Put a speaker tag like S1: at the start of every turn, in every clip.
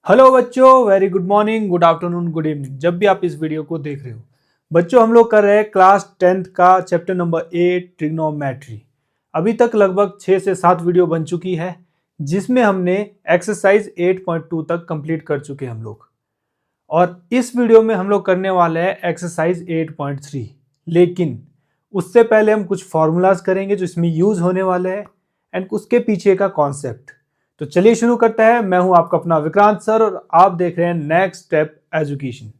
S1: Hello बच्चों, very good morning, good afternoon, good evening. जब भी आप इस वीडियो को देख रहे हो बच्चों, हम लोग कर रहे हैं क्लास 10th का चैप्टर नंबर 8 ट्रिग्नोमेट्री। अभी तक लगभग 6 से 7 वीडियो बन चुकी है, जिसमें हमने एक्सरसाइज 8.2 तक कंप्लीट कर चुके हैं हम लोग। और इस वीडियो में हम लोग करने वाले हैं एक्सरसाइज 8.3। लेकिन उससे पहले हम कुछ फॉर्मूलाज करेंगे जो इसमें यूज होने वाले हैं एंड उसके पीछे का कॉन्सेप्ट। तो चलिए शुरू करते हैं। मैं हूं आपका अपना विक्रांत सर और आप देख रहे हैं नेक्स्ट स्टेप एजुकेशन।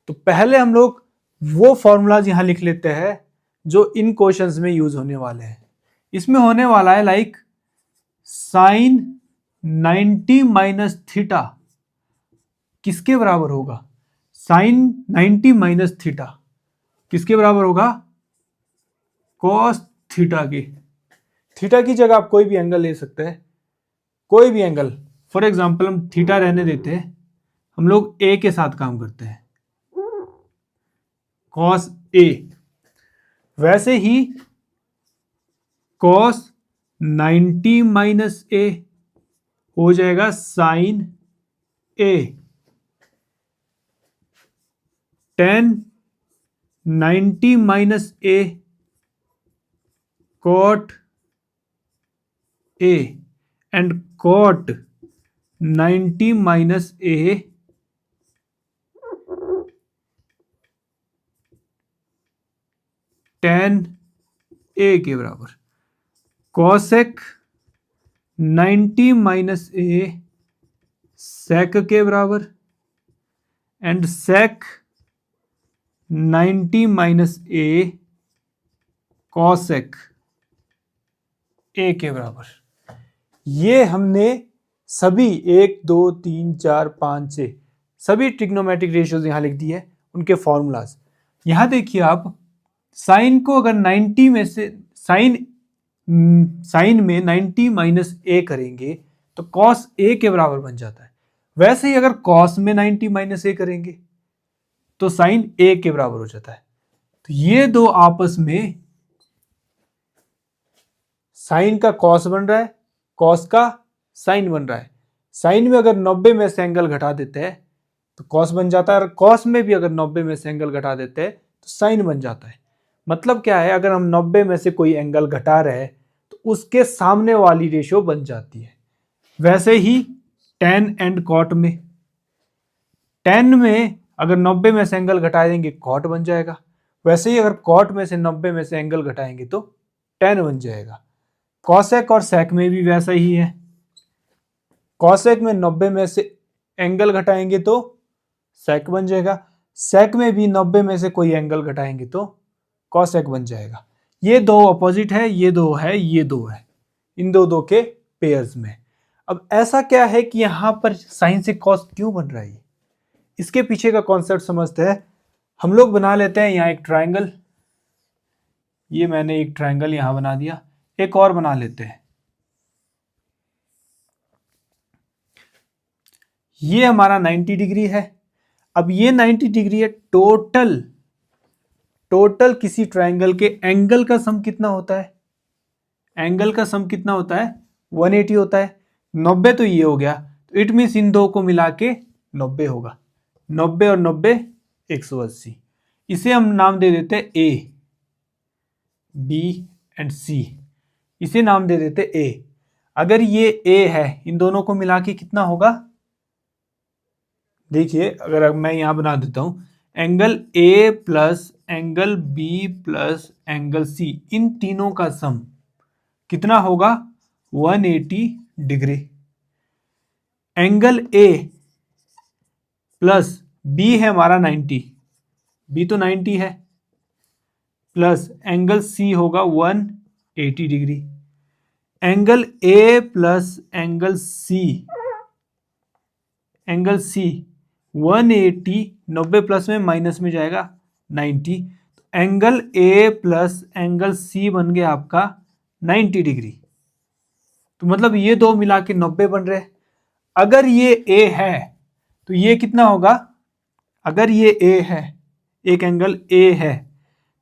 S1: तो पहले हम लोग वो फॉर्मूलाज यहां लिख लेते हैं जो इन क्वेश्चंस में यूज होने वाले हैं। इसमें होने वाला है लाइक साइन 90 माइनस थीटा किसके बराबर होगा। साइन 90 माइनस थीटा किसके बराबर होगा? कॉस थीटा के। थीटा की जगह आप कोई भी एंगल ले सकते हैं, कोई भी एंगल। फॉर एग्जाम्पल हम थीटा रहने देते हैं, हम लोग ए के साथ काम करते हैं, कॉस ए। वैसे ही कॉस 90 माइनस ए हो जाएगा sine A. Tan 90 minus A cot A and cot 90 minus A tan A के बराबर। कॉसेक 90 माइनस ए सेक के बराबर and sec 90 minus A cosec A के बराबर। ये हमने सभी 1 2 3 4 5 6 सभी ट्रिग्नोमेट्रिक रेशियोज यहां लिख दिए, उनके फॉर्मूलाज। यहां देखिए आप, साइन को अगर 90 में से साइन में 90 माइनस ए करेंगे तो कॉस ए के बराबर बन जाता है। वैसे ही अगर कॉस में 90 माइनस ए करेंगे तो साइन ए के बराबर हो जाता है। तो ये दो आपस में, साइन का कॉस बन रहा है, कॉस का साइन बन रहा है। साइन में अगर 90 में से एंगल घटा देते हैं तो कॉस बन जाता है, और कॉस में भी अगर 90 में से एंगल घटा देते हैं तो साइन बन जाता है। मतलब क्या है, अगर हम 90 में से कोई एंगल घटा रहे हैं तो उसके सामने वाली रेशियो बन जाती है। वैसे ही टेन एंड कॉट में, टेन में अगर 90 में से एंगल घटा देंगे कॉट बन जाएगा। वैसे ही अगर कॉट में से 90 में से एंगल घटाएंगे तो टेन बन जाएगा। कॉसेक और सेक में भी वैसा ही है। कॉसेक में 90 में से एंगल घटाएंगे तो सेक बन जाएगा। सेक में भी 90 में से कोई एंगल घटाएंगे तो कॉसेक बन जाएगा। ये दो अपोजिट है, ये दो है, ये दो है, इन दो के पेयर्स में। अब ऐसा क्या है कि यहां पर साइन से कॉस क्यों बन रहा है, इसके पीछे का कॉन्सेप्ट समझते हैं। हम लोग बना लेते हैं यहां एक ट्राइंगल। ये मैंने एक ट्राइंगल यहां बना दिया, एक और बना लेते हैं। ये हमारा 90 डिग्री है। अब ये 90 डिग्री है। टोटल किसी ट्राइंगल के एंगल का सम कितना होता है? एंगल का सम कितना होता है? 180 होता है। 90 तो ये हो गया, तो इट मीन्स इन दो को मिला के 90 होगा। 90 और 90 180। इसे हम नाम दे देते ए, बी एंड सी। इसे नाम दे देते ए। अगर ये ए है, इन दोनों को मिला के कितना होगा? देखिए, अगर मैं यहां बना देता हूं, angle A plus angle B plus angle C, इन तीनों का सम कितना होगा? 180 degree. Angle A plus B है हमारा 90, बी तो 90 है, प्लस एंगल सी होगा 180 degree. Angle A plus angle C 180, 90 plus में माइनस में जाएगा 90। तो angle A plus angle C बन गया आपका 90 डिग्री। तो मतलब ये दो मिला के 90 बन रहे। अगर ये ए है तो ये कितना होगा? अगर ये ए है, एक एंगल ए है,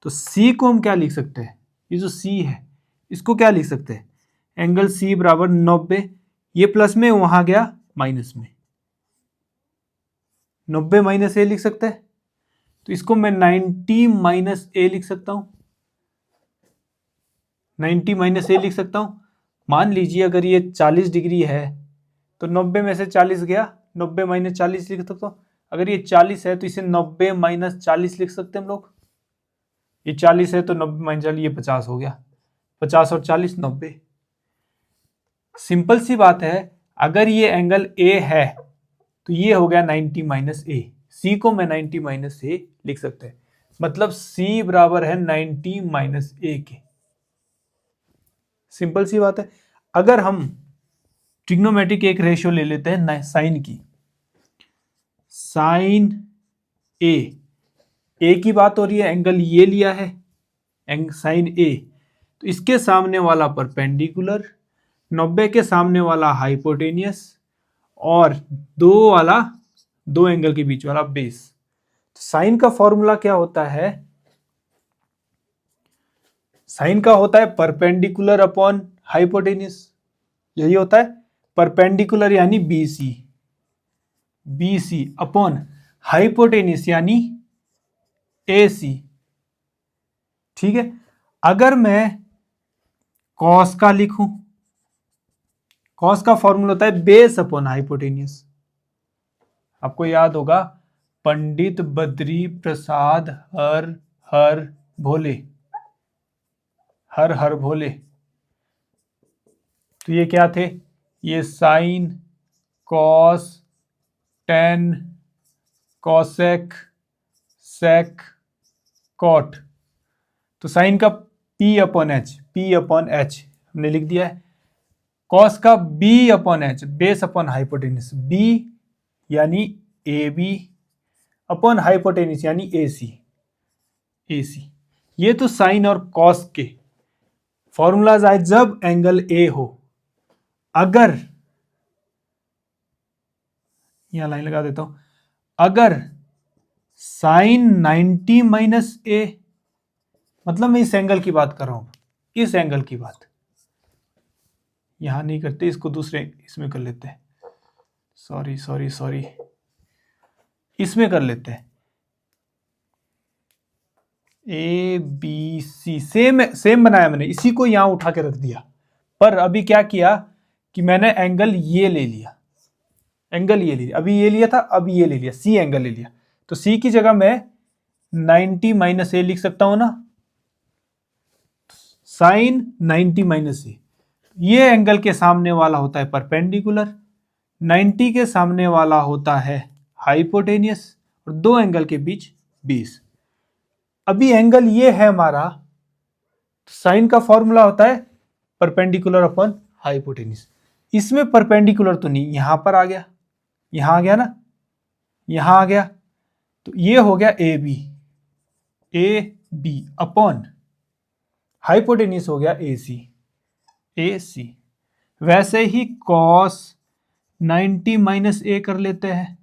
S1: तो सी को हम क्या लिख सकते हैं? ये जो सी है इसको क्या लिख सकते हैं? एंगल सी बराबर 90, ये प्लस में वहां गया माइनस में, 90 माइनस ए लिख सकते हैं, तो इसको मैं 90 माइनस ए लिख सकता हूं, 90 माइनस ए लिख सकता हूं। मान लीजिए अगर ये 40 डिग्री है तो 90 में से 40 गया, 90 माइनस 40 लिख सकता हूं। अगर ये 40 है तो इसे 90 माइनस 40 लिख सकते हैं हम लोग। ये 40 है तो 90 माइनस 40, ये 50 हो गया, 50 और 40 90। सिंपल सी बात है, अगर ये एंगल ए है तो ये हो गया 90 माइनस ए, सी को मैं 90 माइनस ए लिख सकते हैं, मतलब सी बराबर है 90 माइनस ए के। सिंपल सी बात है। अगर हम ट्रिग्नोमेट्रिक एक रेशियो ले लेते हैं साइन की, साइन ए की बात हो रही है, एंगल ये लिया है साइन ए, तो इसके सामने वाला परपेंडिकुलर, 90 के सामने वाला हाइपोटेनियस और दो एंगल के बीच वाला बेस। साइन का फॉर्मूला क्या होता है? साइन का होता है परपेंडिकुलर अपॉन हाइपोटेनियस, यही होता है। परपेंडिकुलर यानी बीसी अपॉन हाइपोटेनियस यानी AC। ठीक है, अगर मैं कॉस का लिखूं, कॉस का फॉर्मूला होता है बेस अपॉन हाइपोटेनियस। आपको याद होगा पंडित बद्री प्रसाद हर हर भोले, हर हर भोले। तो ये क्या थे? ये साइन, कॉस, टेन, कॉसेक, सेक, कॉट। तो साइन का P अपॉन एच हमने लिख दिया है। कॉस का B upon H, base upon hypotenuse, B यानी AB अपॉन हाइपोटेनियस यानी AC। ये तो साइन और कॉस के फॉर्मूलाज आए जब एंगल A हो। अगर यहां लाइन लगा देता हूं, अगर साइन 90 माइनस ए, मतलब मैं इस एंगल की बात कर रहा हूं, इस एंगल की बात यहां नहीं करते, इसको दूसरे इसमें कर लेते हैं, सॉरी इसमें कर लेते हैं। ABC सेम बनाया मैंने, इसी को यहां उठा के रख दिया, पर अभी क्या किया कि मैंने एंगल ये ले लिया, अभी ये लिया था, अब ये ले लिया, C एंगल ले लिया। तो C की जगह मैं 90 माइनस ए लिख सकता हूं ना, साइन 90 माइनस ए। ये एंगल के सामने वाला होता है परपेंडिकुलर, 90 के सामने वाला होता है हाइपोटेनियस, और दो एंगल के बीच 20। अभी एंगल ये है हमारा, साइन का फॉर्मूला होता है परपेंडिकुलर अपॉन हाइपोटेनियस। इसमें परपेंडिकुलर तो नहीं, यहां पर आ गया, यहां आ गया ना, यहां आ गया, तो ये हो गया ए बी अपॉन हाइपोटेनियस हो गया ए सी। वैसे ही कॉस 90 माइनस ए कर लेते हैं,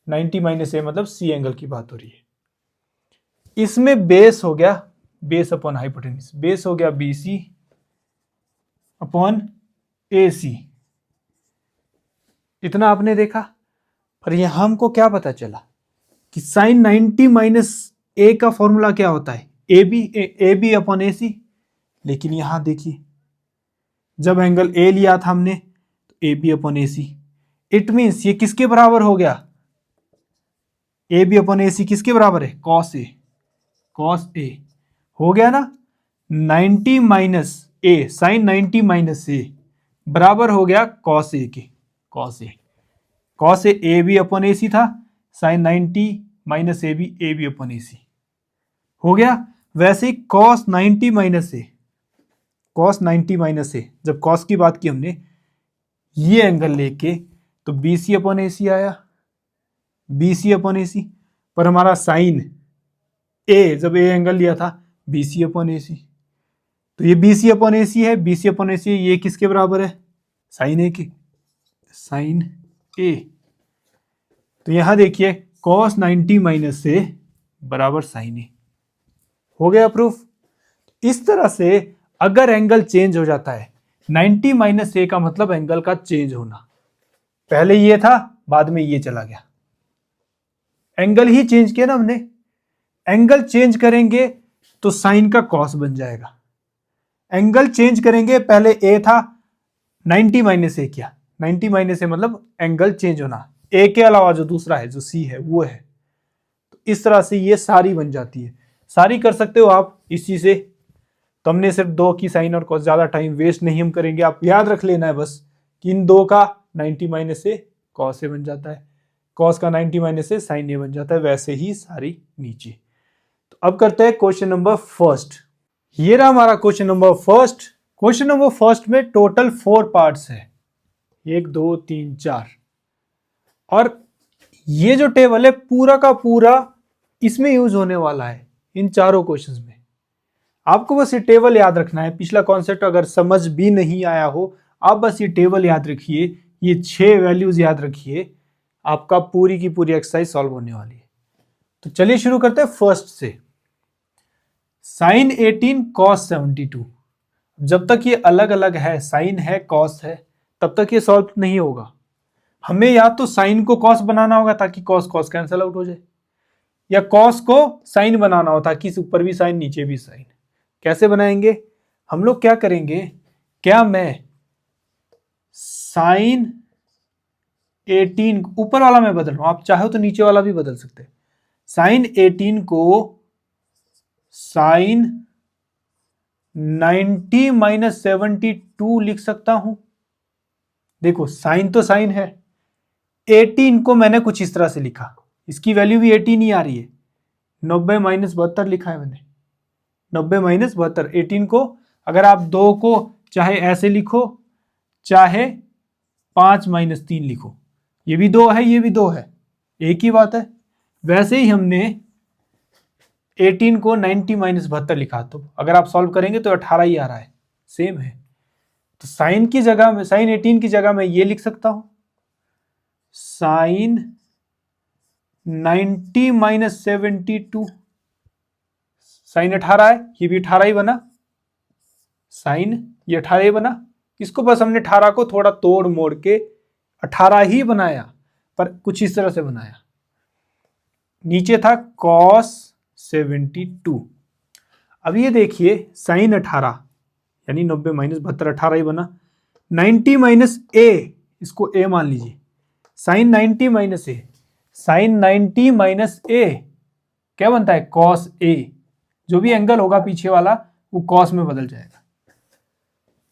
S1: 90 माइनस ए मतलब सी एंगल की बात हो रही है। इसमें बेस हो गया, बेस अपॉन हाइपोटेनियस, बेस हो गया BC अपॉन AC। इतना आपने देखा, पर यहां हमको क्या पता चला कि साइन 90 माइनस ए का फॉर्मूला क्या होता है? A B upon AC। लेकिन यहां देखिए, जब एंगल A लिया था हमने तो AB upon AC, it means ये किसके बराबर हो गया? AB अपॉन AC किसके बराबर है? कॉस ए हो गया ना। 90 minus A, sine 90 minus A बराबर हो गया कॉस ए के, cos A B upon AC था, sine 90 minus A B upon AC हो गया। वैसे ही कॉस 90 माइनस ए, जब कॉस की बात की हमने ये एंगल लेके, तो BC अपॉन AC आया, BC अपॉन AC, पर हमारा साइन ए, जब ए एंगल लिया था BC अपॉन AC, तो ये BC अपॉन AC है, BC अपॉन AC ये किसके बराबर है? साइन ए के, साइन ए। तो यहां देखिए cos 90 माइनस ए बराबर साइन ए, हो गया प्रूफ। इस तरह से अगर एंगल चेंज हो जाता है, 90 माइनस ए का मतलब एंगल का चेंज होना, पहले ये था बाद में ये चला गया, एंगल ही चेंज किया ना हमने, एंगल चेंज करेंगे तो साइन का कॉस बन जाएगा। एंगल चेंज करेंगे, पहले ए था 90 माइनस ए किया, 90 माइनस ए मतलब एंगल चेंज होना, ए के अलावा जो दूसरा है जो सी है वो है। तो इस तरह से ये सारी बन जाती है, सारी कर सकते हो आप इसी से। तो हमने सिर्फ दो की साइन और कॉस, ज्यादा टाइम वेस्ट नहीं हम करेंगे, आप याद रख लेना है बस कि इन दो का 90 माइनस से कॉस ए बन जाता है, कॉस का 90 माइनस से साइन ए बन जाता है, वैसे ही सारी नीचे। तो अब करते हैं क्वेश्चन नंबर फर्स्ट। ये रहा हमारा question number first. Question number first में टोटल 4 पार्ट्स है, 1 2 3 4, और ये जो टेबल है पूरा का पूरा इसमें यूज होने वाला है, इन चारों क्वेश्चंस में। आपको बस ये टेबल याद रखना है, पिछला कॉन्सेप्ट अगर समझ भी नहीं आया हो, आप बस ये टेबल याद रखिए, ये 6 वैल्यूज याद रखिए, आपका पूरी की पूरी एक्सरसाइज सॉल्व होने वाली है। तो चलिए शुरू करते हैं फर्स्ट से। साइन 18 कॉस 72, जब तक ये अलग अलग है, साइन है कॉस है, तब तक ये सॉल्व नहीं होगा। हमें या तो साइन को कॉस बनाना होगा ताकि कॉस कॉस कैंसिल आउट हो जाए, या कॉस को साइन बनाना हो ताकि ऊपर भी साइन नीचे भी साइन। कैसे बनाएंगे हम लोग, क्या करेंगे, क्या मैं साइन 18 ऊपर वाला मैं बदल रहा हूं, आप चाहो तो नीचे वाला भी बदल सकते हैं। साइन 18 को साइन 90 माइनस 72 लिख सकता हूं। देखो साइन तो साइन है, 18 को मैंने कुछ इस तरह से लिखा, इसकी वैल्यू भी 18 ही आ रही है, 90 माइनस 72 लिखा है मैंने, 90 माइनस 72। 18 को अगर आप 2 को चाहे ऐसे लिखो, चाहे 5 माइनस 3 लिखो, ये भी 2 है ये भी 2 है, एक ही बात है। वैसे ही हमने 18 को 90 माइनस 72 लिखा, तो अगर आप सॉल्व करेंगे तो 18 ही आ रहा है, सेम है। तो साइन की जगह में, साइन 18 की जगह में ये लिख सकता हूं, साइन 90 माइनस 72, साइन 18 है, ये भी 18 ही बना, साइन ये 18 ही बना। इसको बस हमने 18 को थोड़ा तोड़ मोड़ के 18 ही बनाया, पर कुछ इस तरह से बनाया। नीचे था कॉस 72। अब ये देखिए साइन 18 यानी 90 माइनस 72, 18 ही बना। 90 माइनस ए, इसको ए मान लीजिए, sign 90 minus A, sine 90 minus ए क्या बनता है, कॉस ए। जो भी एंगल होगा पीछे वाला वो कॉस में बदल जाएगा।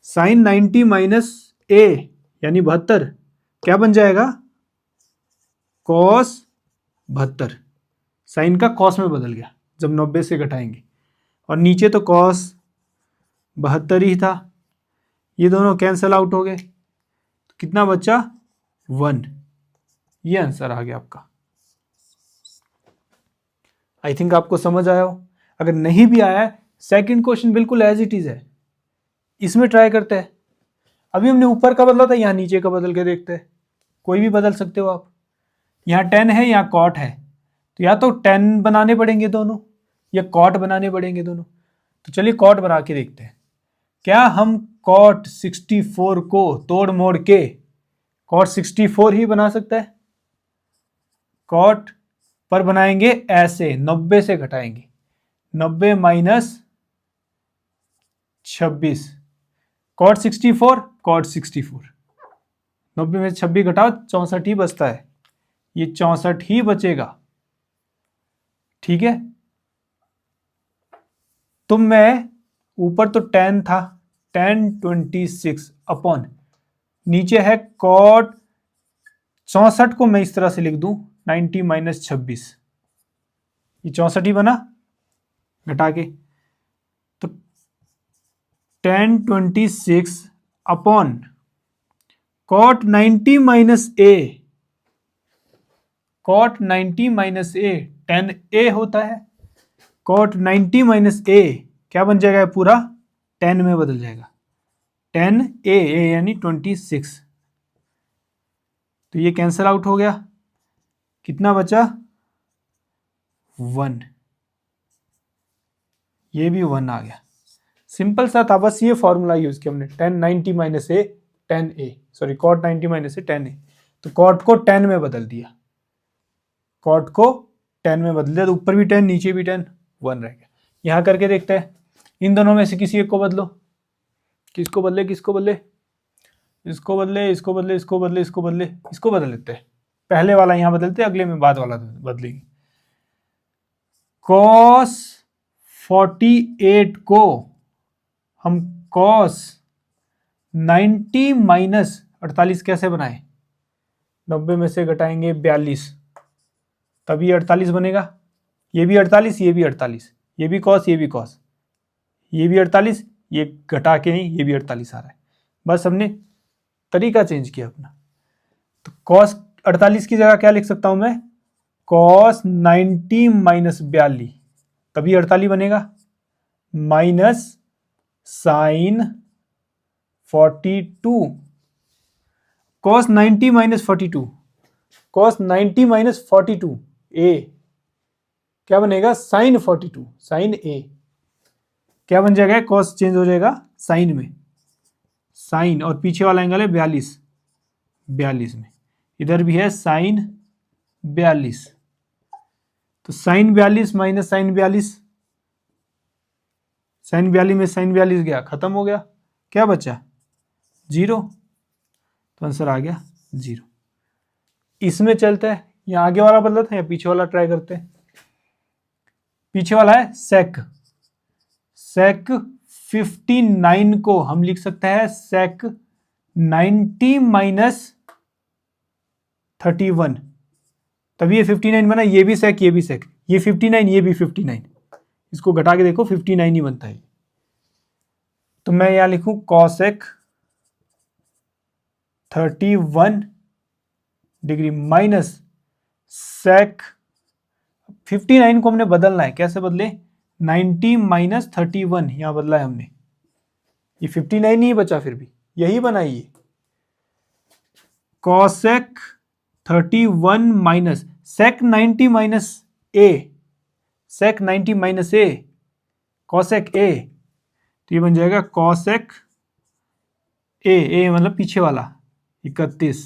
S1: साइन 90 माइनस ए यानी 72 क्या बन जाएगा, कॉस 72। साइन का कॉस में बदल गया जब 90 से घटाएंगे, और नीचे तो कॉस 72 ही था, ये दोनों कैंसल आउट हो गए, तो कितना बचा 1। ये आंसर आ गया आपका। आई थिंक आपको समझ आया हो। अगर नहीं भी आया है, सेकंड क्वेश्चन बिल्कुल एज इट इज है, इसमें ट्राई करते हैं। अभी हमने ऊपर का बदला था, यहाँ नीचे का बदल के देखते हैं, कोई भी बदल सकते हो आप। यहाँ 10 है, यहाँ कॉट है, तो या तो 10 बनाने पड़ेंगे दोनों, या कॉट बनाने पड़ेंगे दोनों। तो चलिए कॉट बना के देखते हैं। क्या हम कॉट 64 को तोड़ मोड़ के कॉट 64 ही बना सकते हैं? कॉट पर बनाएंगे ऐसे, 90 से घटाएंगे, 90 माइनस 26, कॉट 64, कॉट 64, 90 में 26 घटाओ 64 ही बचता है, ये 64 ही बचेगा, ठीक है। तो मैं ऊपर तो 10 था, 10 26 अपॉन नीचे है कॉट 64 को मैं इस तरह से लिख दूं 90 माइनस 26, ये 64 ही बना घटा के, तो 10 26 upon cot 90 minus A, cot 90 minus A 10a होता है, कॉट 90 माइनस ए क्या बन जाएगा, पूरा 10 में बदल जाएगा, 10a यानी 26, तो ये कैंसिल आउट हो गया, कितना बचा 1, ये भी 1 आ गया। सिंपल सा था, बस ये फॉर्मूला यूज किया हमने, 10 90 माइनस ए 10a, सॉरी कॉट 90 माइनस ए 10a, तो कॉट को 10 में बदल दिया, कॉट को 10 में बदले तो ऊपर भी 10 नीचे भी 10, 1 रह गया। यहाँ करके देखते हैं, इन दोनों में से किसी एक को बदलो। किसको बदले, किसको बदले, इसको बदले, इसको बदले, इसको बदले, इसको बदले, इसको बदल लेते हैं। पहले वाला यहाँ बदलते, अगले में बाद वाला बदलेंगे। cos 48 को हम cos 90 माइनस 48 कैसे बनाए, 90 में से घटाएंगे 42, तभी 48 बनेगा। ये भी 48, ये भी 48, ये भी cos, ये भी cos, ये भी 48, ये घटा के नहीं, ये भी 48 आ रहा है। बस हमने तरीका चेंज किया अपना। तो cos 48 की जगह क्या लिख सकता हूं मैं, cos 90 माइनस 42, तभी 48 बनेगा, minus sine 42, cos 90 minus 42, cos 90 minus 42 A क्या बनेगा, साइन 42, साइन ए क्या बन जाएगा, cos चेंज हो जाएगा साइन में, साइन, और पीछे वाला एंगल है 42, 42 में, इधर भी है साइन 42, तो साइन 42 माइनस साइन 42, साइन 42 में साइन 42 गया, खत्म हो गया, क्या बचा 0, तो आंसर आ गया 0। इसमें चलता है, यहाँ आगे वाला बदला था या पीछे वाला ट्राई करते हैं। पीछे वाला है सेक, सेक 59 को हम लिख सकते हैं सेक 90 माइनस 31, तभी ये 59 बना, ये भी सेक, ये भी सेक, ये 59, ये भी 59, इसको घटा के देखो 59 ही बनता है। तो मैं यहां लिखूं कॉसेक 31 डिग्री माइनस सेक 59 को हमने बदलना है, कैसे बदले, 90 माइनस 31 यहां बदला है हमने, ये 59 नहीं बचा, फिर भी यही बनाइए, cosec 31 minus sec 90 minus A, sec 90 minus A, cosec A, तो ये बन जाएगा कॉसेक ए मतलब पीछे वाला 31,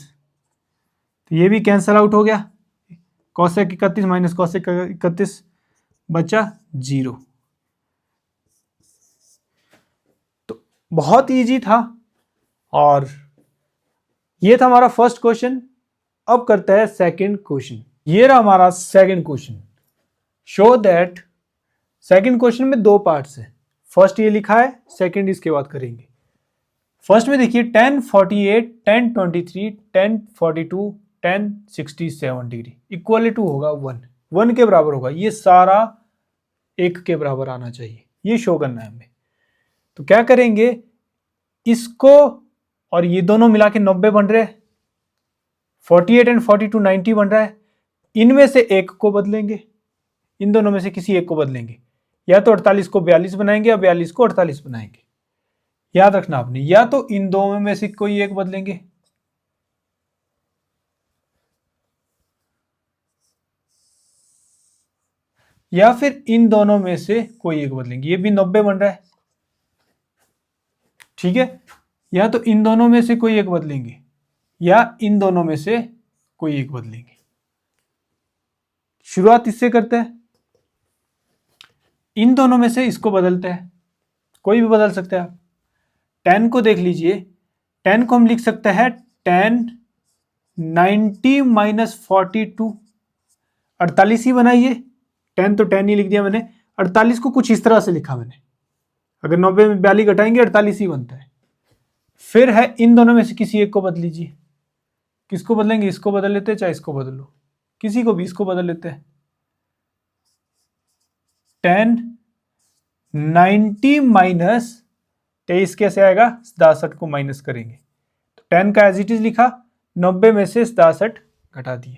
S1: तो ये भी कैंसल आउट हो गया, कॉसेक 31 माइनस कॉसेक 31 बचा 0। तो बहुत इजी था, और ये था हमारा फर्स्ट क्वेश्चन। अब करते हैं सेकंड क्वेश्चन। ये रहा हमारा second question. Show that, second question में 2 पार्ट्स है, फर्स्ट ये लिखा है, सेकंड इसके बाद करेंगे। फर्स्ट में देखिए tan 48, tan 23, tan 42, tan 67 degree equal to होगा 1 के बराबर होगा, ये सारा 1 के बराबर आना चाहिए, ये शो करना है हमें। तो क्या करेंगे, इसको और ये दोनों मिला के 90 बन रहे हैं, 48 एंड 42 90 बन रहा है, इनमें से एक को बदलेंगे, इन दोनों में से किसी एक को बदलेंगे, या तो 48 को 42 बनाएंगे या 42 को 48 बनाएंगे। याद रखना आपने, या तो इन दोनों में से कोई एक बदलेंगे, या फिर इन दोनों में से कोई एक बदलेंगे। ये भी 90 बन रहा है, ठीक है, या तो इन दोनों में से कोई एक बदलेंगे या इन दोनों में से कोई एक बदलेंगे। शुरुआत इससे करते हैं, इन दोनों में से इसको बदलते हैं, कोई भी बदल सकते हैं आप। tan को देख लीजिए, tan को हम लिख सकते हैं tan 90 माइनस 42, 48 ही बनाइए, tan तो tan ही लिख दिया मैंने, 48 को कुछ इस तरह से लिखा मैंने, अगर 90 में 42 घटाएंगे 48 ही बनता है। फिर है इन दोनों में से किसी एक को बदल लीजिए, किसको बदलेंगे, इसको बदल लेते हैं, चाहे इसको बदल लो, किसी को भी, इसको बदल लेते हैं, tan 90 माइनस 23 कैसे आएगा, 67 को माइनस करेंगे, तो tan का एज इट इज लिखा, 90 में से 67 घटा दिए,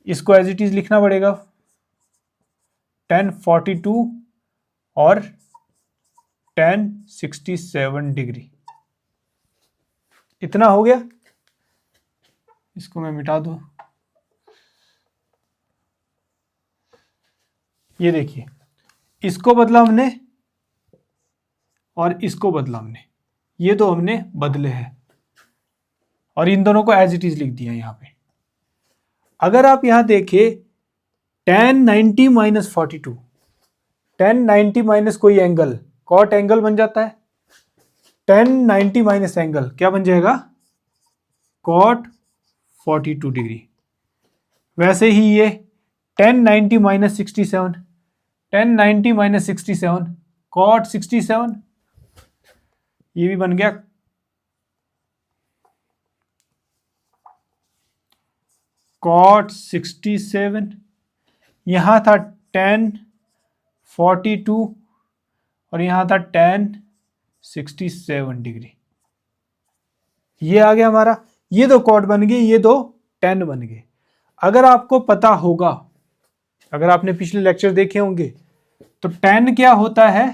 S1: इसको एज इट इज लिखना पड़ेगा, tan 42 और tan 67 डिग्री, इतना हो गया। इसको मैं मिटा दूं, ये देखिए, इसको बदला हमने और इसको बदला हमने, ये दो हमने बदले हैं और इन दोनों को एज इट इज लिख दिया। यहां पे अगर आप यहां देखें, tan 90 माइनस 42, tan 90 माइनस कोई एंगल, कॉट एंगल बन जाता है। tan 90 माइनस एंगल क्या बन जाएगा, कॉट 42 डिग्री। वैसे ही ये tan 90 minus 67, tan 90 minus 67 cot 67, ये भी बन गया कॉट 67। यहां था tan 42 और यहां था tan 67 डिग्री। ये आ गया हमारा, ये दो कॉट बन गए, ये दो tan बन गए। अगर आपको पता होगा, अगर आपने पिछले लेक्चर देखे होंगे, तो tan क्या होता है,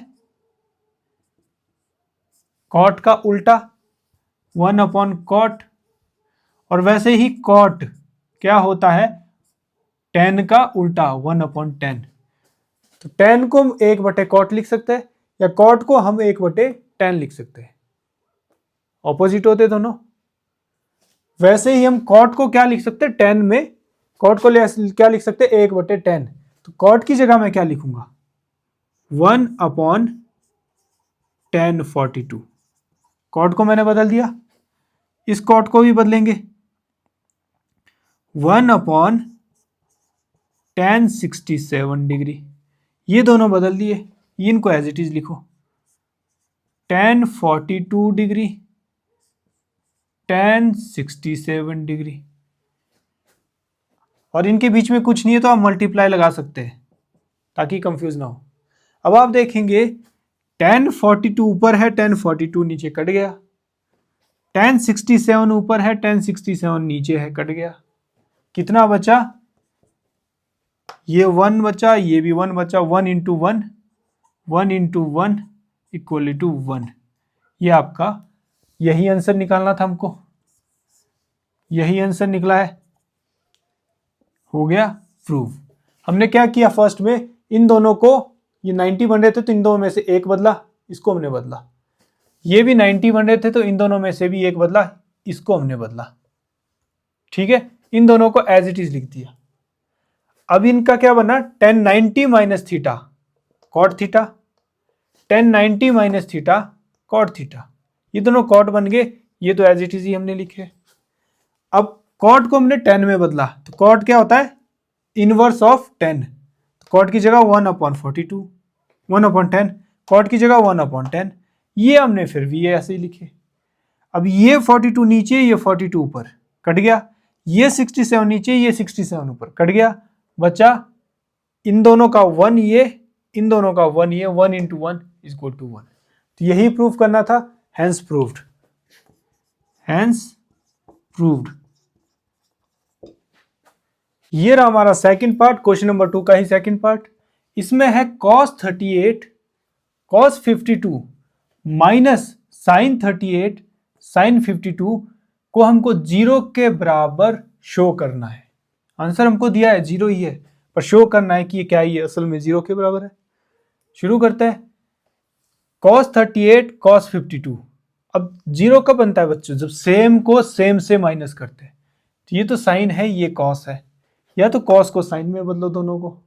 S1: कॉट का उल्टा 1 अपॉन कॉट, और वैसे ही कॉट क्या होता है, tan का उल्टा 1 अपॉन tan। तो tan को हम 1/कॉट लिख सकते हैं, या कॉट को हम 1/tan लिख सकते हैं, ऑपोजिट होते दोनों। वैसे ही हम कॉट को क्या लिख सकते हैं, tan में कॉट को क्या लिख सकते हैं, 1/tan। तो कॉट की जगह मैं क्या लिखूंगा, 1 अपॉन tan 42। कॉट को मैंने बदल दिया, इस कॉट को भी बदलेंगे, 1 अपॉन tan 67 डिग्री। ये दोनों बदल दिए, इनको एज इट इज लिखो, tan 42 डिग्री tan 67 डिग्री, और इनके बीच में कुछ नहीं है तो आप मल्टीप्लाई लगा सकते हैं ताकि कंफ्यूज ना हो। अब आप देखेंगे tan 42 ऊपर है, tan 42 नीचे कट गया, tan 67 ऊपर है, tan 67 नीचे है, कट गया। कितना बचा, ये 1 बचा, ये भी 1 बचा, 1 इंटू 1, 1 इंटू 1 इक्वल टू 1। ये आपका यही आंसर निकालना था हमको, यही आंसर निकला है, हो गया प्रूफ। हमने क्या किया, फर्स्ट में इन दोनों को, ये 90 बन रहे थे तो इन दोनों में से एक बदला, इसको हमने बदला। ये भी 90 बन रहे थे तो इन दोनों में से भी एक बदला, इसको हमने बदला। ठीक है, इन दोनों को एज इट इज लिख दिया। अब इनका क्या बना, tan 90 minus theta cot theta, tan 90 minus theta cot theta. ये दोनों कॉट बन गए, ये तो एज इट इज ही हमने लिखे। अब कॉट को हमने tan में बदला, तो कॉट क्या होता है, इनवर्स ऑफ tan। तो कॉट की जगह 1 अपॉन 42, 1 अपॉन 10, कॉट की जगह 1 अपॉन 10। ये हमने फिर भी ये ऐसे ही लिखे। अब ये 42 नीचे, ये 42 ऊपर, कट गया। ये 67 नीचे, ये 67 ऊपर, कट गया। बचा इन दोनों का 1, ये इन दोनों का 1, ये 1 इंटू 1 इज इक्वल टू 1। तो यही प्रूफ करना था, हैंस प्रूव्ड, हैंस प्रूव्ड। ये रहा हमारा सेकंड पार्ट, क्वेश्चन नंबर 2 का ही सेकंड पार्ट। इसमें है cos 38 cos 52 minus sin 38 sin 52 को हमको 0 के बराबर शो करना है। आंसर हमको दिया है 0 ही है, पर शो करना है कि ये क्या है, ये असल में 0 के बराबर है। शुरू करते हैं, cos 38 cos 52। अब 0 कब बनता है बच्चों, जब सेम को सेम से माइनस करते हैं। तो ये तो साइन है, ये cos है, या तो cos को साइन में बदलो दोनों को,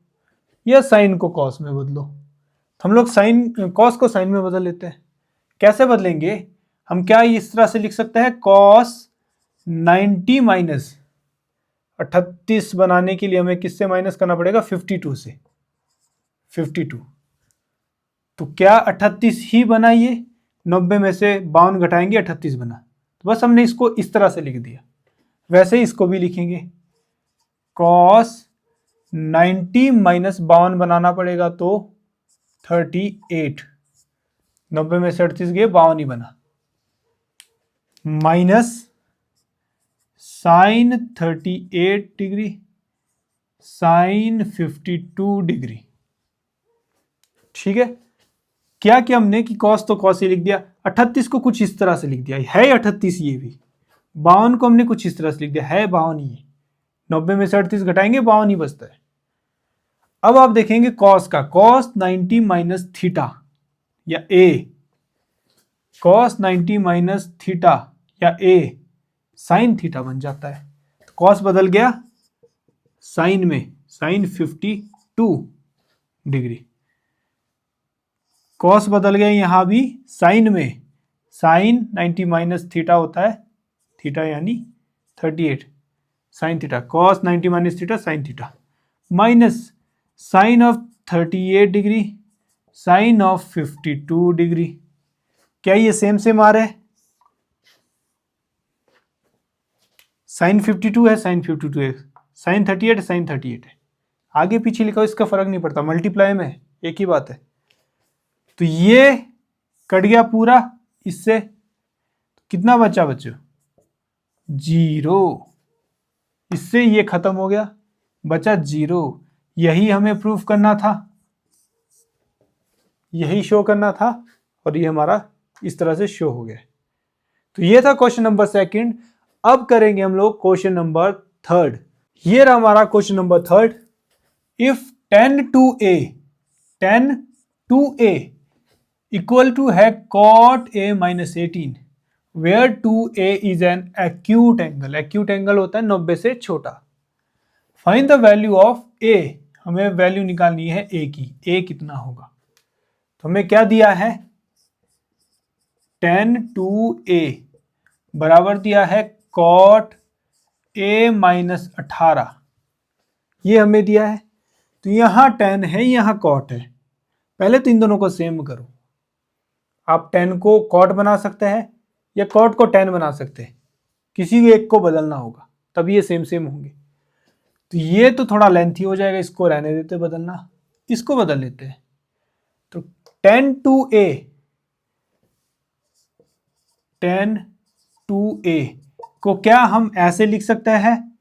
S1: या साइन को cos में बदलो। तो हम लोग साइन cos को साइन में बदल लेते हैं। कैसे बदलेंगे, हम क्या इस तरह से लिख सकते हैं, cos 90 माइनस 38 बनाने के लिए हमें किससे माइनस करना पड़ेगा, 52 से, 52। तो क्या 38 ही बना, ये 90 में से 52 घटाएंगे 38 बना। तो बस हमने इसको इस तरह से लिख दिया। वैसे ही इसको भी लिखेंगे, cos 90 माइनस 52 बनाना पड़ेगा तो 38, 90 में से 38 गए, 52 ही बना, minus sine 38 degree sine 52 degree. ठीक है, क्या किया हमने कि cos तो cos ही लिख दिया, 38 को कुछ इस तरह से लिख दिया, है 38 ये भी, 52 को हमने कुछ इस तरह से लिख दिया, है 52 ही, 90 में से 38 घटाएंगे 52 ही बचता है। अब आप देखेंगे cos का, cos 90 माइनस थीटा या a, cos 90 माइनस थीटा या a साइन थीटा बन जाता है। तो cos बदल गया साइन में साइन 52 डिग्री, कॉस बदल गया यहाँ भी साइन में, साइन 90 माइनस थीटा होता है, थीटा यानी 38 sine theta, cos 90 minus theta sine theta, minus sine of 38 degree sine of 52 degree. क्या ये सेम सेम आ रहा है? साइन 52 है, साइन 52 है, साइन 38 है, साइन 38 है, आगे पीछे लिखा हो इसका फर्क नहीं पड़ता, मल्टीप्लाई में एक ही बात है। तो ये कट गया पूरा इससे, कितना बचा बच्चों? 0। इससे ये खत्म हो गया, बचा 0। यही हमें प्रूफ करना था, यही शो करना था, और ये हमारा इस तरह से शो हो गया। तो ये था क्वेश्चन नंबर 2। अब करेंगे हम लोग क्वेश्चन नंबर 3। ये रहा हमारा question number 3। If 10 to a equal to है cot a minus 18 where 2a is an acute angle, acute angle होता है 90 से छोटा। Find the value of a, हमें वैल्यू निकालनी है a की, a कितना होगा? तो हमें क्या दिया है? 10 to a बराबर दिया है cot a minus 18, ये हमें दिया है। तो यहाँ 10 है, यहाँ cot है, पहले तो इन दोनों को सेम करो। आप 10 को cot बना सकते हैं या cot को 10 बना सकते हैं, किसी एक को बदलना होगा तब ये सेम सेम होंगे। तो ये तो थोड़ा लेंथी हो जाएगा, इसको रहने देते बदलना, इसको बदल लेते हैं। तो 10 to a को क्या हम ऐसे लिख सकते हैं?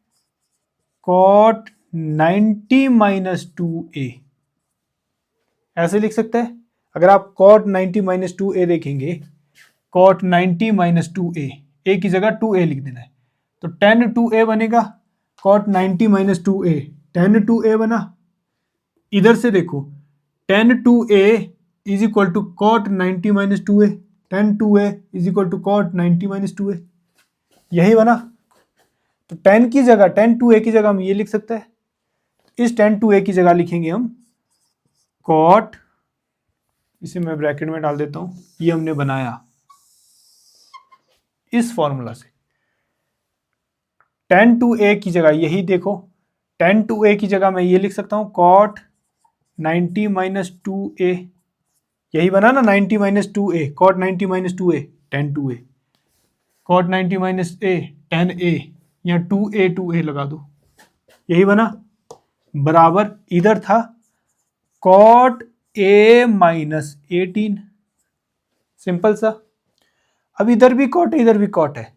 S1: cot 90 minus 2a, ऐसे लिख सकते हैं। अगर आप cot 90 minus 2a देखेंगे, cot 90 minus 2a, a की जगह 2a लिख देना है, तो 10 to a बनेगा, cot 90 minus 2a, 10 to a बना। इधर से देखो 10 to a is equal to cot 90 minus 2a, 10 to a is equal to cot 90 minus 2a, यही बना। तो 10 की जगह 10 to a की जगह हम ये लिख सकते हैं, इस 10 to a की जगह लिखेंगे हम cot, इसे मैं ब्रैकेट में डाल देता हूं, ये हमने बनाया इस फॉर्मूला से। 10 to a की जगह यही देखो, 10 to a की जगह मैं ये लिख सकता हूं cot 90 minus 2a, यही बना ना 90 minus 2a, cot 90 minus 2a 10 to a, cot 90 minus a 10a, या 2a लगा दो, यही बना। बराबर इधर था cot a minus 18, सिंपल सा। अब इधर भी cot है, इधर भी cot है,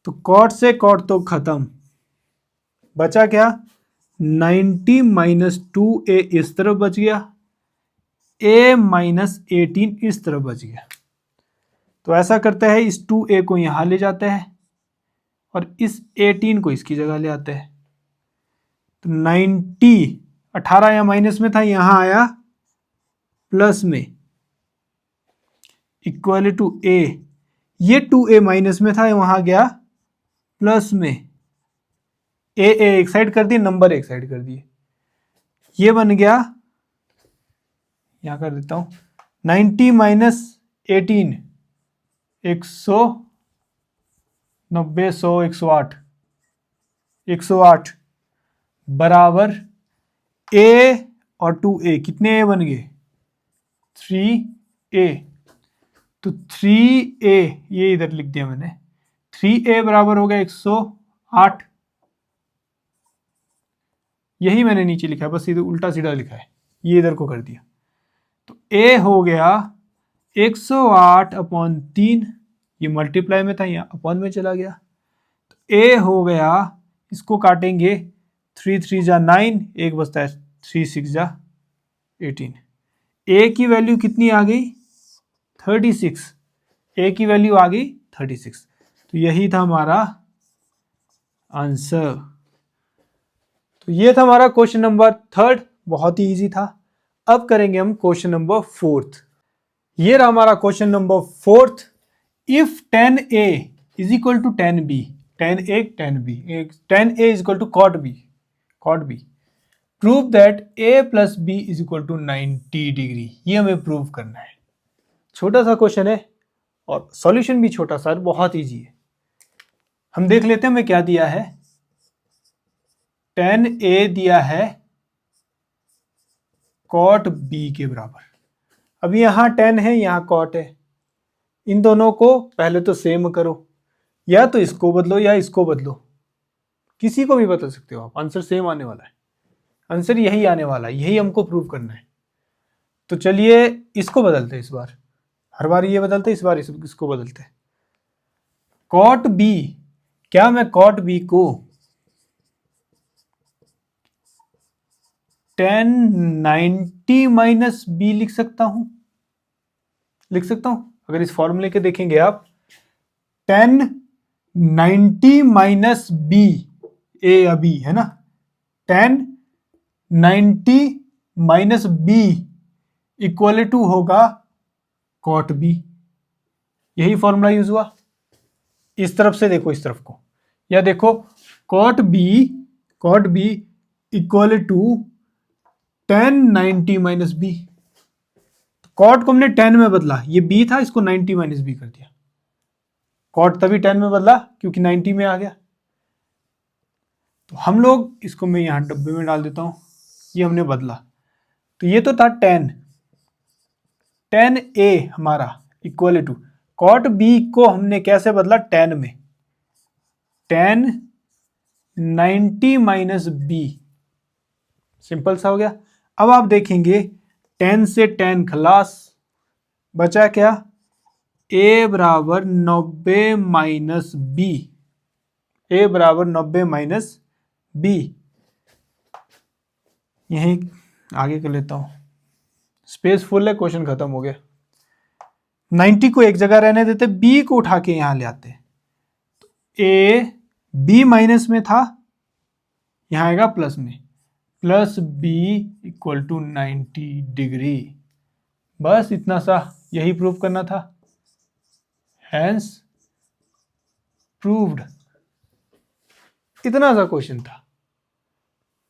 S1: तो cot से cot तो खत्म, बचा क्या? 90 minus 2a इस तरफ बच गया, a minus 18 इस तरफ बच गया। तो ऐसा करते हैं, इस 2a को यहां ले जाते हैं और इस 18 को इसकी जगह ले आते हैं। तो 90 18 या माइनस में था, यहां आया प्लस में, इक्वल टू a, ये 2a माइनस में था, वहां गया प्लस में, a एक साइड कर दिए, नंबर एक साइड कर दिए, ये बन गया, यहां कर देता हूं 90 माइनस 18 190 100 108 108 बराबर a और 2a, कितने a बन गए? 3a। तो 3a ये इधर लिख दिया मैंने, 3a बराबर हो गया 108, यही मैंने नीचे लिखा है, बस इधर उल्टा सीधा लिखा है, ये इधर को कर दिया। तो a हो गया 108/3, ये मल्टीप्लाई में था, यहाँ अपॉन में चला गया। तो a हो गया, इसको काटेंगे 3 3 जा 9, एक बचता है 3 6 जा 18। a की वैल्यू कितनी आ गई? 36, a की वैल्यू आ गई 36। तो यही था हमारा आंसर। तो ये था हमारा क्वेश्चन नंबर 3, बहुत ही इजी था। अब करेंगे हम क्वेश्चन नंबर 4। ये रहा हमारा question number 4। If 10a is equal to 10b, 10a 10b, 10a is equal to cot b, cot B. Prove that A plus B is equal to 90 degree. ये हमें प्रूव करना है। छोटा सा क्वेश्चन है और सॉल्यूशन भी छोटा सा, बहुत इजी है। हम देख लेते हैं हमें क्या दिया है। tan A दिया है cot B के बराबर। अब यहां tan है, यहां cot है। इन दोनों को पहले तो सेम करो, या तो इसको बदलो या इसको बदलो, किसी को भी बदल सकते हो आप, आंसर सेम आने वाला है। आंसर यही आने वाला है, यही हमको प्रूव करना है। तो चलिए इसको बदलते हैं इस बार। हर बार ये बदलते, इस बार इसको बदलते। cot B, क्या मैं cot B को tan 90 माइनस बी लिख सकता हूं? लिख सकता हूं। अगर इस फॉर्मूले के देखेंगे आप, tan 90 माइनस बी, ए अभी है ना, tan 90 minus B equal to होगा cot b। यही फॉर्मूला यूज हुआ। इस तरफ से देखो, इस तरफ को, या देखो cot b equal to tan 90 minus B. Cot को हमने 10 में बदला, ये b था, इसको 90 माइनस बी कर दिया। कॉट तभी 10 में बदला क्योंकि 90 में आ गया। तो हम लोग इसको, मैं यहां डब्बे में डाल देता हूं, ये हमने बदला। तो ये तो था tan A हमारा इक्वल टू कॉट B को हमने कैसे बदला, 10 में, tan 90 माइनस बी। सिंपल सा हो गया। अब आप देखेंगे 10 से 10 खलास, बचा क्या, a बराबर 90 माइनस बी। a बराबर 90 माइनस बी। यहीं आगे कर लेता हूं, स्पेस फुल है, क्वेश्चन खत्म हो गया। 90 को एक जगह रहने देते, b को उठा के यहां ले आते। a b माइनस में था, यहां आएगा प्लस में, plus b equal to 90 degree. बस इतना सा, यही प्रूव करना था। Hence proved. इतना सा क्वेश्चन था,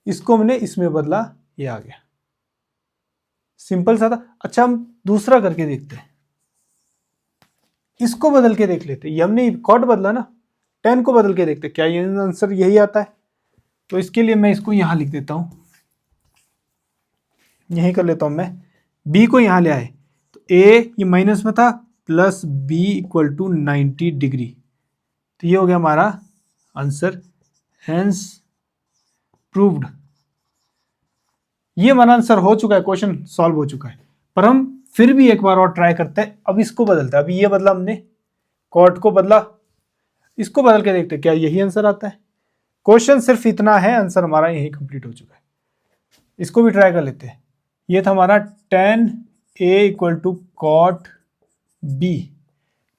S1: इसको हमने इसमें बदला, ये आ गया। सिंपल सा था। अच्छा, हम दूसरा करके देखते हैं, इसको बदल के देख लेते हैं। ये हमने कॉट बदला ना, 10 को बदल के देखते हैं क्या ये आंसर यही आता है। तो इसके लिए मैं इसको यहां लिख देता हूं, यही कर लेता हूं मैं। b को यहां ले आए तो a ये माइनस में था, plus b equal to 90 degree. तो ये हो गया हमारा आंसर, हेंस प्रूव्ड। ये हमारा आंसर हो चुका है, क्वेश्चन सॉल्व हो चुका है। पर हम फिर भी एक बार और ट्राई करते हैं। अब इसको बदलते हैं, अभी ये बदला हमने, कॉट को बदला, इसको बदल के देखते हैं क्या यही आंसर आता है। क्वेश्चन सिर्फ इतना है, आंसर हमारा यही कंप्लीट हो चुका है। इसको भी ट्राई कर लेते हैं। ये था हमारा tan A equal to cot B।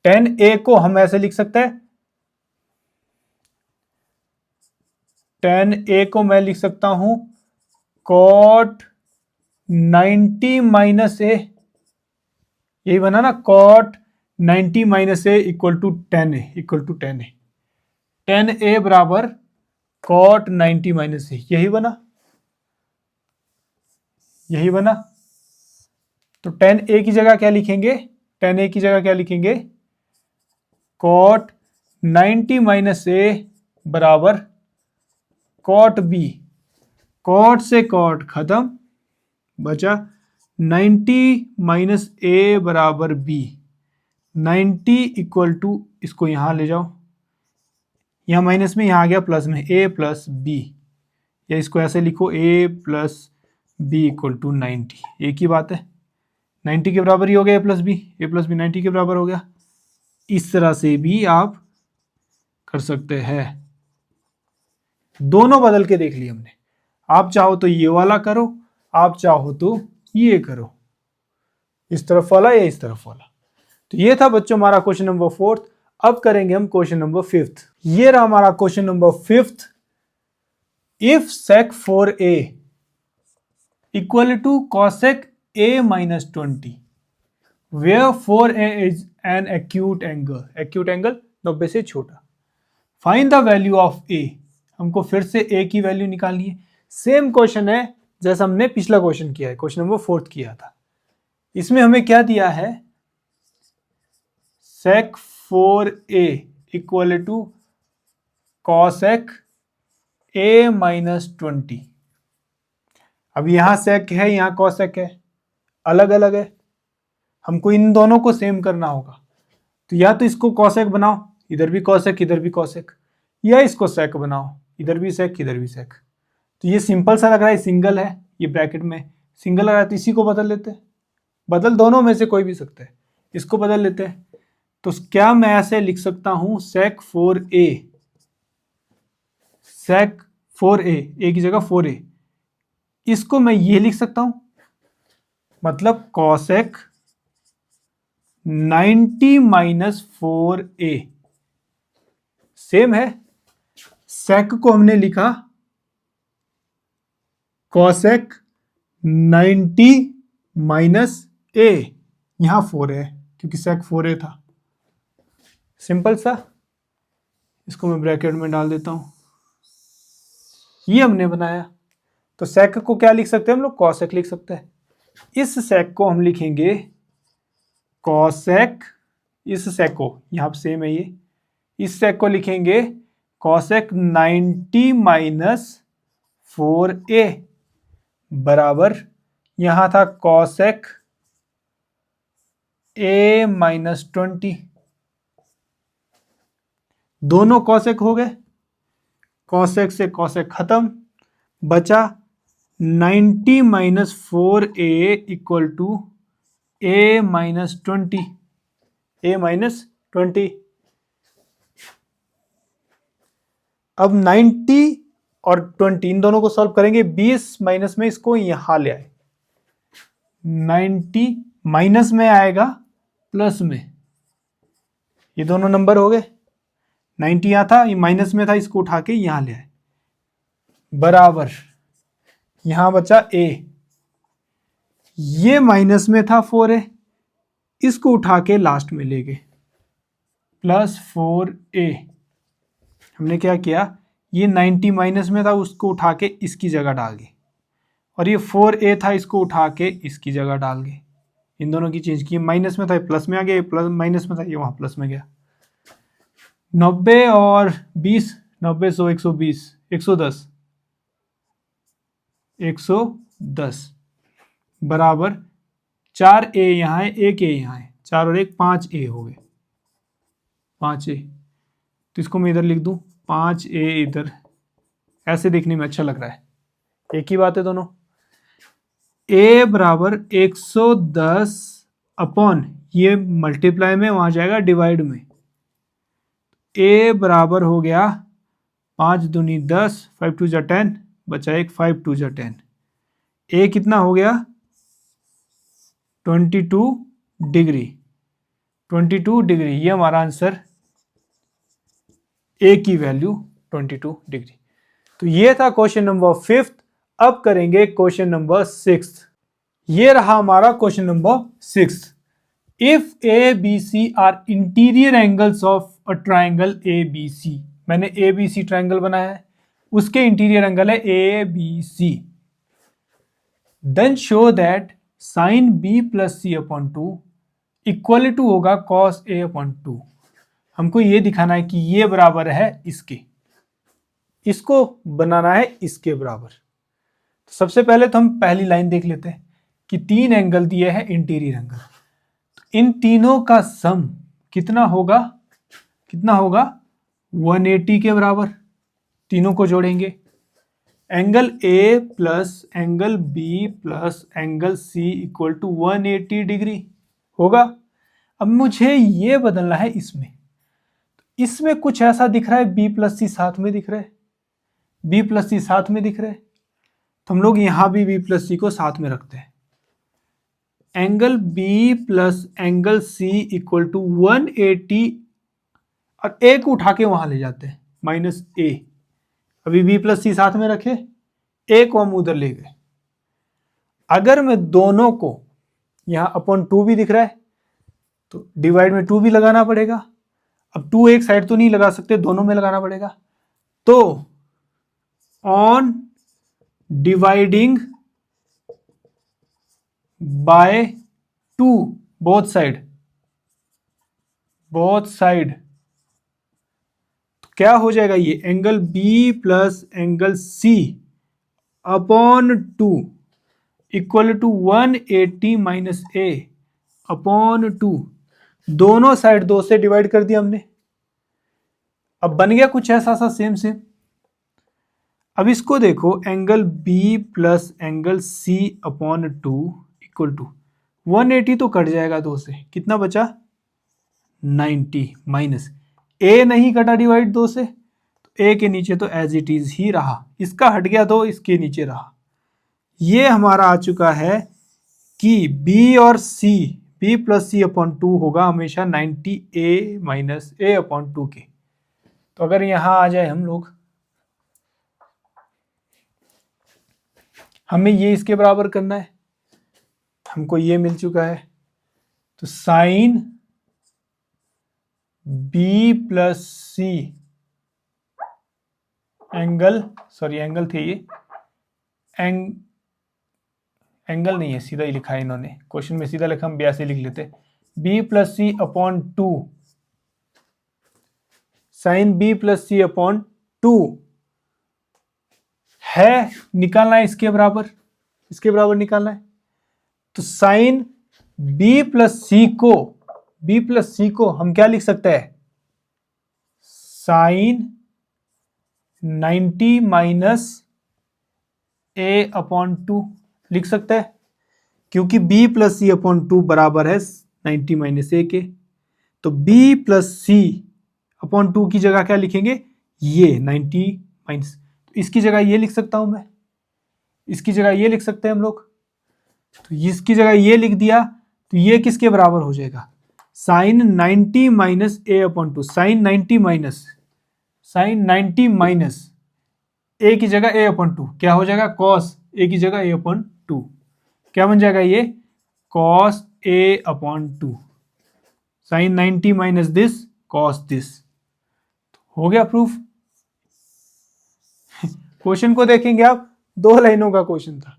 S1: tan A को हम ऐसे लिख सकते हैं, tan A को मैं लिख सकता हूं कॉट 90 माइनस ए, यही बना ना, cot 90 minus A equal to 10 A, equal to 10 A. tan A बराबर कॉट 90 माइनस ए, यही बना, यही बना। तो tan A की जगह क्या लिखेंगे, tan A की जगह क्या लिखेंगे, कॉट 90 माइनस ए बराबर कॉट B। कॉट से कॉट खत्म, बचा 90 माइनस ए बराबर b। 90 इक्वल टू, इसको यहां ले जाओ, यहां माइनस में, यहां आ गया प्लस में, a प्लस बी, या इसको ऐसे लिखो a plus B equal to 90। एक ही बात है, 90 के बराबर ही हो गया a प्लस बी 90 के बराबर हो गया। इस तरह से भी आप कर सकते हैं। दोनों बदल के देख लिए हमने। आप चाहो तो ये वाला करो, आप चाहो तो ये करो, इस तरफ वाला या इस तरफ वाला। तो ये था बच्चों हमारा क्वेश्चन नंबर 4। अब करेंगे हम क्वेश्चन नंबर 5। ये रहा हमारा question number 5। If sec 4a equal to cosec a minus 20 where 4a is an acute angle, acute angle 90 से छोटा, find the value of a। हमको फिर से a की वैल्यू निकालनी है। सेम क्वेश्चन है जैसा हमने पिछला क्वेश्चन किया है, क्वेश्चन नंबर 4 किया था। इसमें हमें क्या दिया है, sec 4a equal to cosec a minus 20। अब यहां sec है, यहां cosec है, अलग अलग है, हमको इन दोनों को सेम करना होगा। तो या तो इसको cosec बनाओ, इधर भी cosec इधर भी cosec, या इसको sec बनाओ, इधर भी sec इधर भी sec। तो ये सिंपल सा लग रहा है, सिंगल है, ये ब्रैकेट में सिंगल लग रहा है, तो इसी को बदल लेते हैं। बदल दोनों में से कोई भी सकते हैं, इसको बदल लेते हैं। तो क्या मैं ऐसे लिख सकता हूं, sec 4a, sec 4a, a की जगह 4a, इसको मैं ये लिख सकता हूं, मतलब cosec 90 माइनस 4a। सेम है, sec को हमने लिखा cosec 90 माइनस a, यहां 4 है क्योंकि sec 4a था। सिंपल सा, इसको मैं ब्रैकेट में डाल देता हूं, ये हमने बनाया। तो sec को क्या लिख सकते हैं हम लोग, cosec लिख सकते हैं। इस sec को हम लिखेंगे cosec, इस sec को, यहां पर सेम है ये, इस sec को लिखेंगे cosec 90 माइनस 4a बराबर, यहां था cosec a माइनस 20। दोनों cosec हो गए, cosec से cosec खत्म, बचा 90 minus 4a equal to a minus 20, a minus 20। अब 90 और 20 इन दोनों को सॉल्व करेंगे, 20 माइनस में इसको यहां ले आए, 90 माइनस में आएगा प्लस में, ये दोनों नंबर हो गए। 90 यहां था, ये माइनस में था, इसको उठा के यहां ले आए, बराबर यहां बचा a, ये माइनस में था 4a, इसको उठा के लास्ट में ले गए, प्लस 4a। हमने क्या किया, ये 90 माइनस में था, उसको उठा के इसकी जगह डाल गए, और ये 4a था, इसको उठा के इसकी जगह डाल गए। इन दोनों की चेंज की, माइनस में था प्लस में आ गया, प्लस माइनस में था ये वहां प्लस में गया। 90 और 20, 90 100 120, 110, 110 बराबर 4a यहाँ है, 1a यहाँ है, 4 और 1 5a हो गए, 5a। तो इसको मैं इधर लिख दूं, 5a इधर, ऐसे देखने में अच्छा लग रहा है, एक ही बात है दोनों। a बराबर 110 अपॉन, ये मल्टीप्लाई में, वहां जाएगा डिवाइड में, a बराबर हो गया 5 दूनी 10, 5 2 जा 10, बचा एक 5 2 जा 10, a कितना हो गया 22 डिग्री, 22 डिग्री, ये हमारा आंसर, a की वैल्यू 22 डिग्री। तो ये था क्वेश्चन नंबर 5। अब करेंगे क्वेश्चन नंबर 6। ये रहा हमारा question number 6। If A B C are interior angles of a triangle A B C, मैंने ए बी सी ट्राइंगल बनाया है, उसके इंटीरियर एंगल है A B C, then show that sine B plus C upon 2 equal to होगा cos A upon 2। हमको ये दिखाना है कि ये बराबर है इसके, इसको बनाना है इसके बराबर। तो सबसे पहले तो हम पहली लाइन देख लेते हैं कि 3 एंगल दिए हैं इंटीरियर एंगल, तो इन तीनों का सम कितना होगा, कितना होगा 180 के बराबर। तीनों को जोड़ेंगे, angle A plus angle B plus angle C equal to 180 degree होगा। अब मुझे ये बदलना है इसमें, इसमें कुछ ऐसा दिख रहा है, बी प्लस सी साथ में दिख रहा है, बी प्लस सी साथ में दिख रहे हैं, तो हम लोग यहां भी बी प्लस सी को साथ में रखते हैं। Angle B plus angle C equal to 180, और ए को उठा के वहां ले जाते हैं, माइनस ए। अभी बी प्लस सी साथ में रखे, ए को हम उधर ले गए। अगर मैं दोनों को, यहां अपॉन 2 भी दिख रहा है, तो डिवाइड में 2 भी लगाना पड़ेगा। अब 2 एक साइड तो नहीं लगा सकते, दोनों में लगाना पड़ेगा। तो on dividing by 2 both side तो क्या हो जाएगा, ये angle B plus angle C upon 2 equal to 180 minus A upon 2। दोनों साइड 2 से डिवाइड कर दिया हमने। अब बन गया कुछ ऐसा सा सेम सेम। अब इसको देखो, angle B plus angle C upon 2 equal to 180 तो कट जाएगा 2 से, कितना बचा 90 माइनस ए नहीं कटा डिवाइड 2 से, तो ए के नीचे तो एज इट इज ही रहा, इसका हट गया तो इसके नीचे रहा। ये हमारा आ चुका है कि b और c, b plus C upon 2 होगा हमेशा 90 a माइनस ए अपॉन 2 के। तो अगर यहां आ जाए हम लोग, हमें ये इसके बराबर करना है, हमको ये मिल चुका है, तो sine b plus C angle थे ये, एंगल नहीं है, सीधा ही लिखा है इन्होंने, क्वेश्चन में सीधा लिखा, हम 82 लिख लेते, b plus C upon 2 sign b plus C upon 2 है, निकालना है इसके बराबर निकालना है। तो साइन b प्लस सी को हम क्या लिख सकते हैं, साइन 90 माइनस ए अपॉन 2 लिख सकते हैं, क्योंकि b प्लस सी अपॉन 2 बराबर है 90 माइनस ए के। तो b प्लस सी अपॉन 2 की जगह क्या लिखेंगे, ये 90 माइनस, तो इसकी जगह ये लिख सकता हूं मैं, इसकी जगह ये लिख सकते हैं हम लोग, तो इसकी जगह ये लिख दिया, तो ये किसके बराबर हो जाएगा, sign 90 minus A upon 2, sine 90 minus ए की जगह ए अपॉन 2 क्या हो जाएगा, कॉस ए की जगह ए अपॉन 2 क्या बन जाएगा, ये cos A upon 2, sine 90 minus this cos this. हो गया प्रूफ। क्वेश्चन को देखेंगे आप, 2 लाइनों का क्वेश्चन था,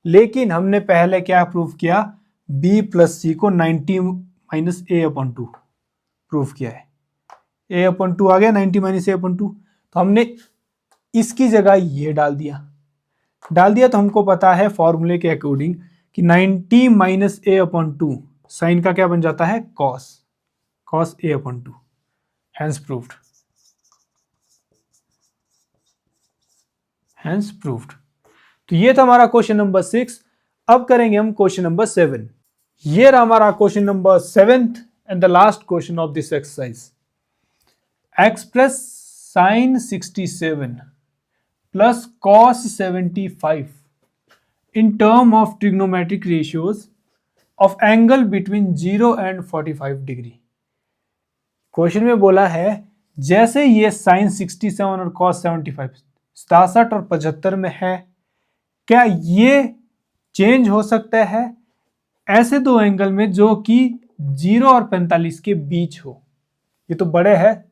S1: लेकिन हमने पहले क्या प्रूफ किया, b प्लस सी को 90 माइनस ए अपॉन 2 प्रूफ किया है, ए अपॉन 2 आ गया 90 माइनस ए अपॉन 2, तो हमने इसकी जगह ये डाल दिया तो हमको पता है फॉर्मूले के अकॉर्डिंग कि 90 माइनस ए अपॉन 2 साइन का क्या बन जाता है, cos A upon 2, hence proofed. तो ये था हमारा क्वेश्चन नंबर 6। अब करेंगे हम क्वेश्चन नंबर 7। ये रहा हमारा question number 7th and the last question of this exercise. Express sine 67 plus cos 75 in term of trigonometric ratios of angle between 0 and 45 degree. Question में बोला है जैसे ये साइन 67 और कॉस 75 67 और 75 में है, क्या ये चेंज हो सकता है ऐसे दो एंगल में जो कि 0 और 45 के बीच हो। ये तो बड़े है,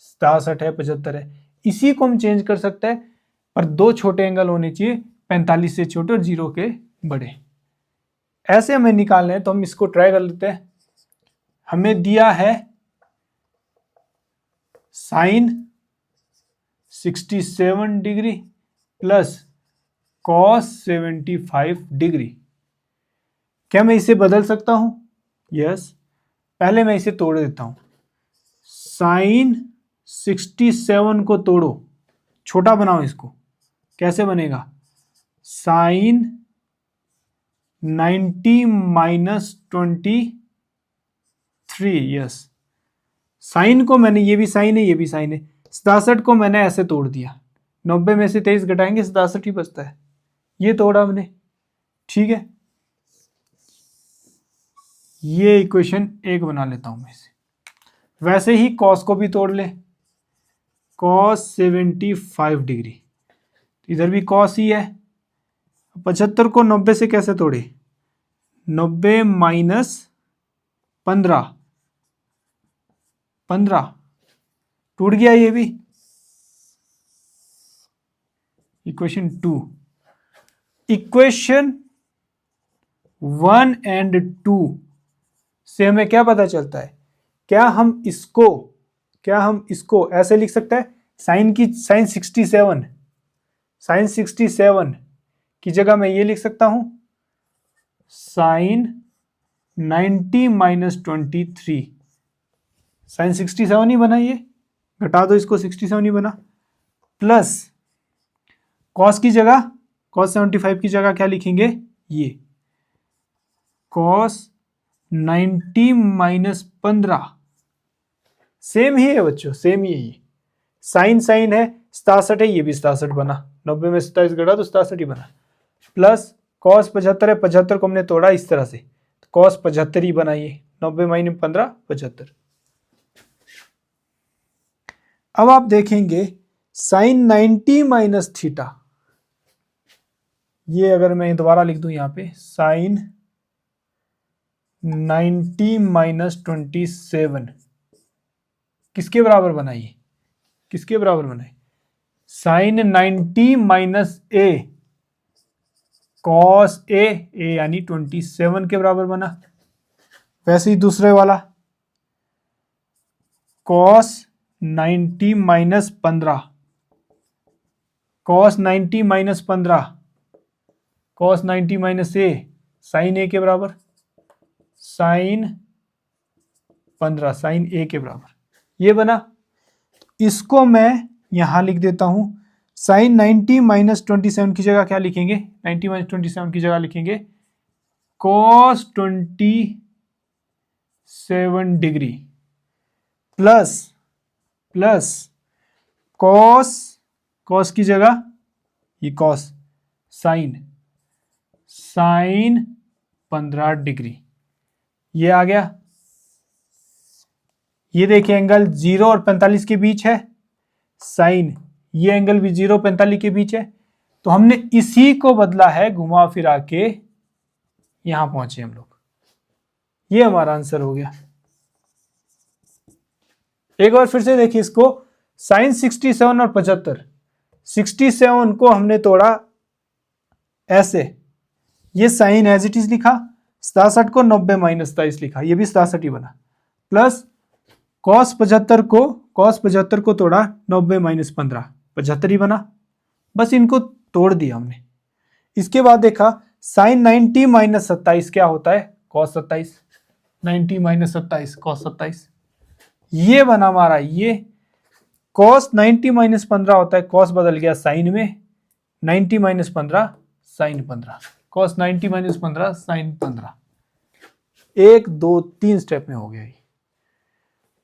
S1: 67 है 75 है, इसी को हम चेंज कर सकते हैं, पर दो छोटे एंगल होने चाहिए, 45 से छोटे और 0 के बड़े। ऐसे हमें निकालने हैं, तो हम इसको ट्राई कर लेते हैं। हमें दिया है sine 67 degree plus cos 75 degree. क्या मैं इसे बदल सकता हूं? यस। पहले मैं इसे तोड़ देता हूं। साइन 67 को तोड़ो, छोटा बनाओ इसको। कैसे बनेगा? Sign 90 minus 23। यस, साइन को मैंने, ये भी साइन है ये भी साइन है, 67 को मैंने ऐसे तोड़ दिया, 90 में से 23 घटाएंगे 67 ही बचता है, ये तोड़ा हमने। ठीक है, ये इक्वेशन 1 बना लेता हूं मैं इसे। वैसे ही कॉस को भी तोड़ ले, कॉस 75 डिग्री, इधर भी कॉस ही है। 75 को 90 से कैसे तोड़े? 90 माइनस 15 टूट गया ये भी। इक्वेशन 2 इक्वेशन 1 एंड 2 से हमें क्या पता चलता है? क्या हम इसको ऐसे लिख सकते हैं? साइन 67 की जगह मैं ये लिख सकता हूं, साइन 90 माइनस 23। साइन 67 ही बना, ये घटा दो इसको, 67 ही बना। प्लस कॉस की जगह, कॉस 75 की जगह क्या लिखेंगे? ये कॉस 90 माइनस 15। सेम ही है बच्चों, सेम ही है। ये साइन है, 67 है, ये भी 67 बना। 90 में 27 घटा तो 67 ही बना। प्लस कॉस 75 है, 75 को हमने तोड़ा इस तरह से, कॉस 75 ही बना। ये 90 माइनस 15 75। अब आप देखेंगे साइन 90 माइनस थीटा, ये अगर मैं दोबारा लिख दूं यहां पे, साइन 90 माइनस 27 किसके बराबर बनाइए? किसके बराबर बनाए? Sine 90 minus A cos A यानी 27 के बराबर बना। वैसे ही दूसरे वाला cos 90 minus 15, cos 90 minus 15, cos 90 minus A sine A के बराबर, साइन 15 साइन ए के बराबर, ये बना। इसको मैं यहां लिख देता हूं, साइन 90 माइनस 27 की जगह क्या लिखेंगे? 90 माइनस 27 की जगह लिखेंगे कॉस 27 डिग्री प्लस कॉस की जगह ये कॉस, साइन 15 डिग्री, ये आ गया। ये देखिए एंगल 0 और 45 के बीच है, साइन ये एंगल भी 0 45 के बीच है, तो हमने इसी को बदला है, घुमा फिरा के यहां पहुंचे हम लोग। ये हमारा आंसर हो गया। एक बार फिर से देखिए इसको, साइन 67 और 75, 67 को हमने तोड़ा ऐसे, ये साइन एज इट इज लिखा, 67 को 90 माइनस 27 लिखा, ये भी 67 ही बना। प्लस कॉस 75 को तोड़ा 90 माइनस 15, 75 ही बना। बस इनको तोड़ दिया हमने। इसके बाद देखा साइन 90 माइनस 27 क्या होता है? कॉस 27, 90 माइनस 27 कॉस 27, ये बना हमारा। ये कॉस 90 माइनस 15 होता है, कॉस बदल गया साइन में, 90 minus 15 sine 15, cos 90 minus 15 sine 15। 1 2 3 step में हो गया ये।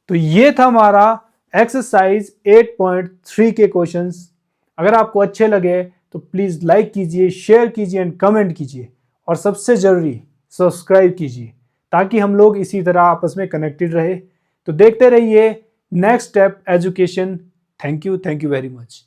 S1: तो ये था हमारा एक्सरसाइज 8.3 के क्वेश्चंस। अगर आपको अच्छे लगे तो प्लीज लाइक कीजिए, शेयर कीजिए एंड कमेंट कीजिए, और सबसे जरूरी सब्सक्राइब कीजिए, ताकि हम लोग इसी तरह आपस में कनेक्टेड रहे। तो देखते रहिए next step education. Thank you very much.